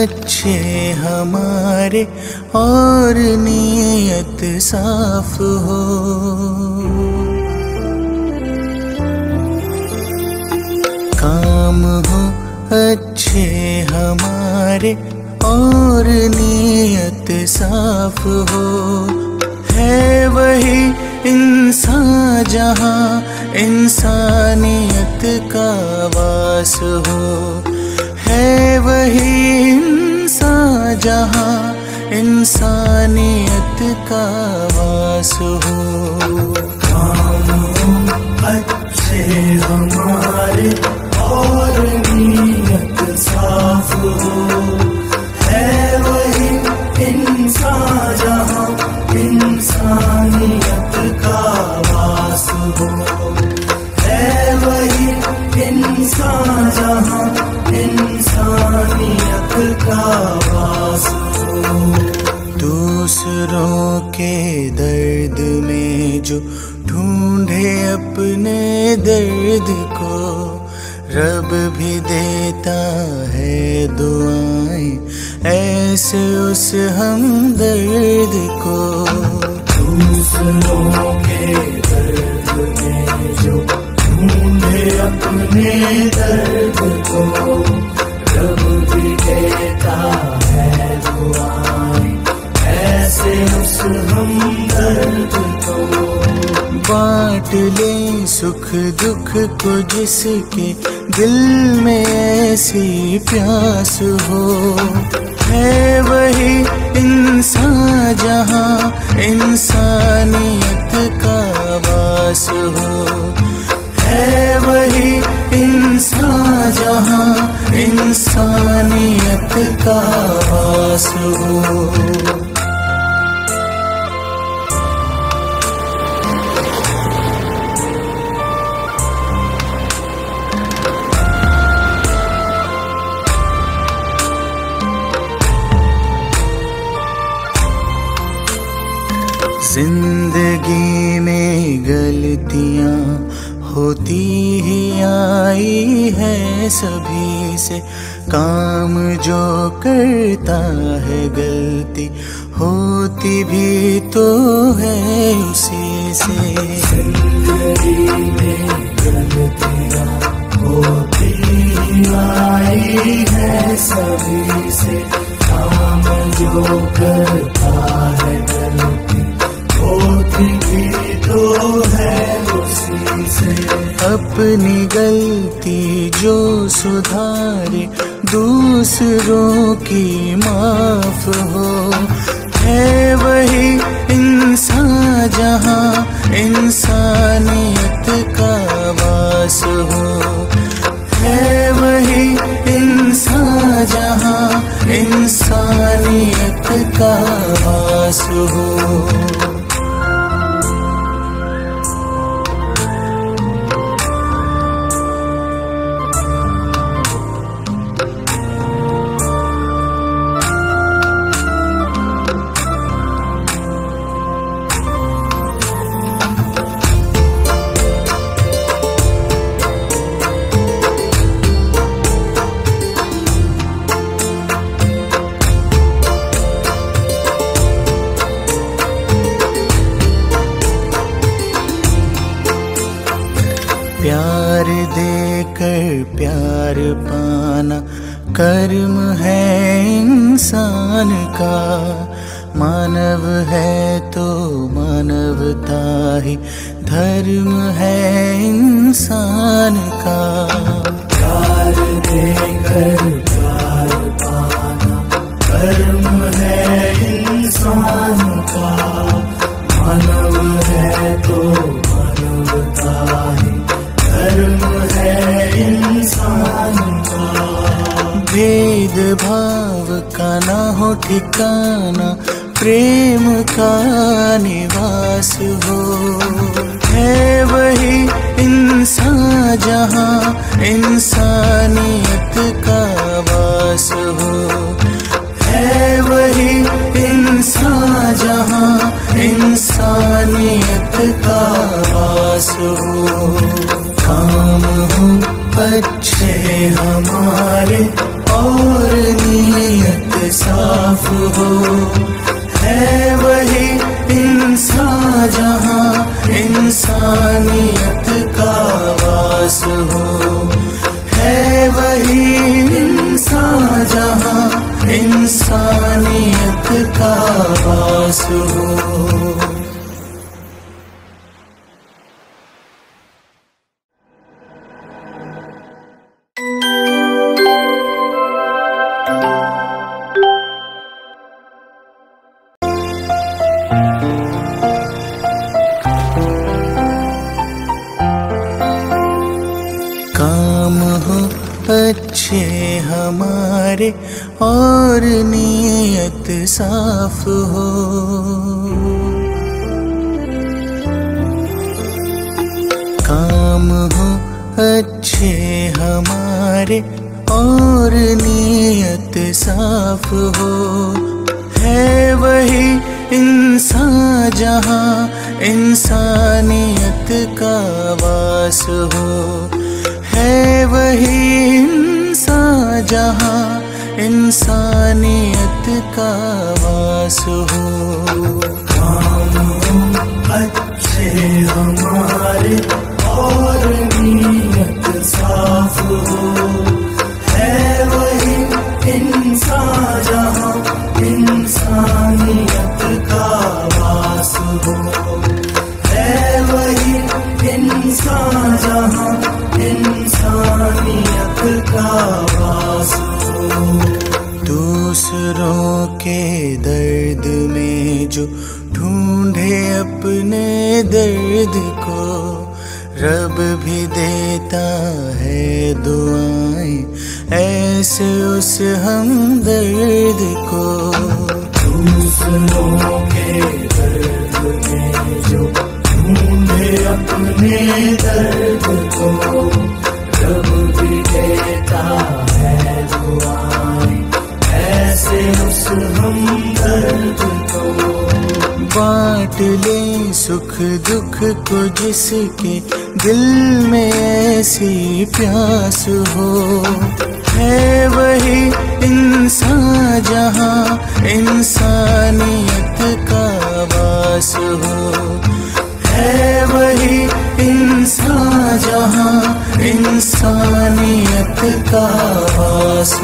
अच्छे हमारे और नीयत साफ हो। काम हो अच्छे हमारे और नीयत साफ हो। है वही इंसान जहाँ इंसानियत का वास हो। है वही इंसान जहाँ इंसानियत का वास हो। काम अच्छे हमारे और नीयत साफ हो। है वही इंसान जहाँ इंसानियत का वास हो। है वही इंसान जहाँ इंसानियत का वास हो। दूसरों के दर्द में जो ढूंढे अपने दर्द को, रब भी देता है दुआएं ऐसे उस हमदर्द को। दूसरों के दर्द में जो ढूंढे अपने दर्द को, रब भी देता है दुआएं ऐसे उस हमदर्द को। बांट ले सुख दुख को जिसके दिल में ऐसी प्यास हो। है वही इंसान जहाँ इंसानियत का वास हो। है वही इंसान जहाँ इंसानियत का वास हो। जिंदगी में गलतियाँ होती ही आई है सभी से। काम जो करता है गलती होती भी तो है उसी से। जिंदगी में गलतियाँ होती ही आई है सभी से। काम जो करता है गलती होती भी तो है उसी से। अपनी गलती जो सुधारे दूसरों की माफ हो। है वही इंसान जहाँ इंसानियत का वास हो। है वही इंसान जहाँ इंसानियत का वास हो। प्यार देकर प्यार पाना कर्म है इंसान का। मानव है तो मानवता ही धर्म है इंसान का। प्यार देकर प्यार पाना कर्म है इंसान का। मानव है तो मानवता ही धर्म है इंसान का। भेद भाव का ना हो ठिकाना, प्रेम का निवास हो। है वही इंसान जहाँ इंसानियत का वास हो। है वही इंसान जहाँ इंसानियत का वास हो। काम हो अच्छे हमारे और नीयत साफ हो। है वही इंसान जहाँ इंसानियत का वास हो। है वही इंसान जहाँ इंसानियत का वास हो। काम हो अच्छे हमारे और नीयत साफ हो। काम हो अच्छे हमारे और नीयत साफ हो। है वही इंसान जहाँ इंसानियत का वास हो। है वही इंसान जहाँ इंसानियत का वास हो। काम अच्छे हमारे और नीयत साफ हो। है वही इंसान जहाँ इंसानियत का वास हो। है वही इंसान जहाँ इंसानियत का वास हो। दूसरों के दर्द में जो ढूंढे अपने दर्द को, रब भी देता है दुआएं ऐसे उस हमदर्द को। दूसरों के दर्द में जो ढूंढे अपने दर्द को, रब भी देता है दुआएं ऐसे उस हमदर्द को। बांट ले सुख दुख को जिसके दिल में ऐसी प्यास हो। है वही इंसान जहाँ इंसानियत का वास हो। है वही इंसान जहाँ इंसानियत का वास हो।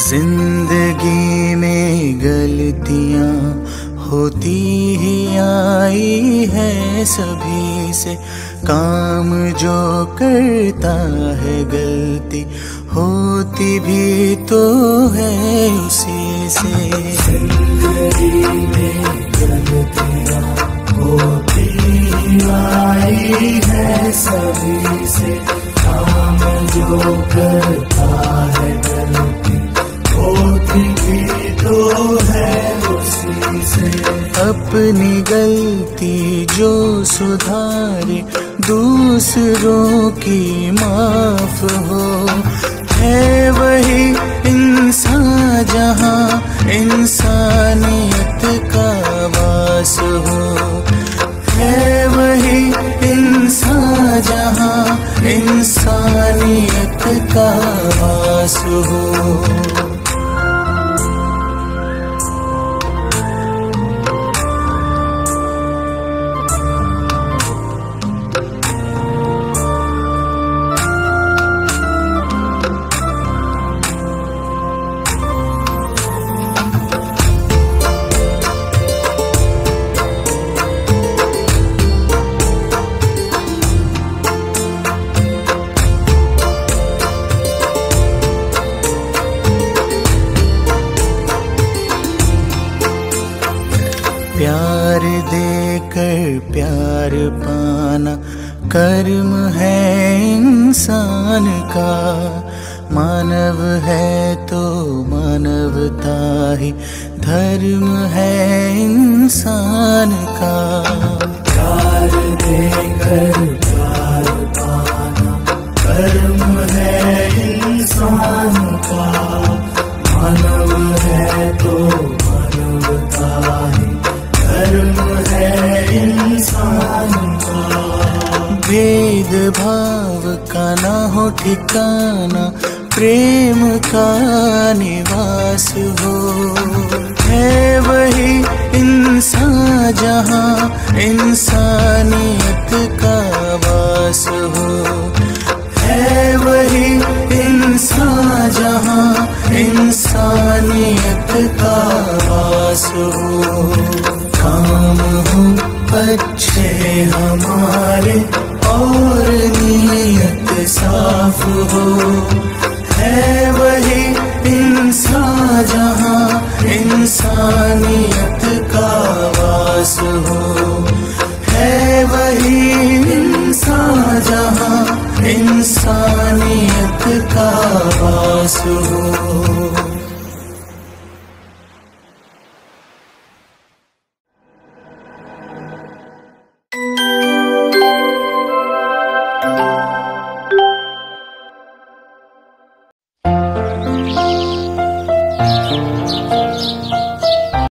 जिंदगी में गलतियाँ होती ही आई है सभी से। काम जो करता है गलती होती भी तो है उसी से। जिंदगी में गलतियाँ होती ही आई है सभी से। काम जो करता है गलती होती भी तो है उसी से। अपनी गलती जो सुधारे दूसरों की माफ हो। है वही इंसान जहाँ इंसानियत का वास हो। है वही इंसान जहाँ इंसानियत का वास हो। प्यार देकर प्यार पाना कर्म है इंसान का। मानव है तो मानवता ही धर्म है इंसान का। प्यार देकर प्यार पाना कर्म है इंसान का, मानव है तो मानवता ही धर्म है इंसान का। भेद भाव का ना हो ठिकाना, प्रेम का निवास हो, है वही इंसान जहाँ इंसानियत का वास हो, है वही इंसान जहाँ इंसानियत का वास हो। काम हो अच्छे हमारे और नीयत साफ हो, है वही इंसान जहाँ इंसानियत का वास हो, है वही इंसान जहाँ इंसानियत का वास हो।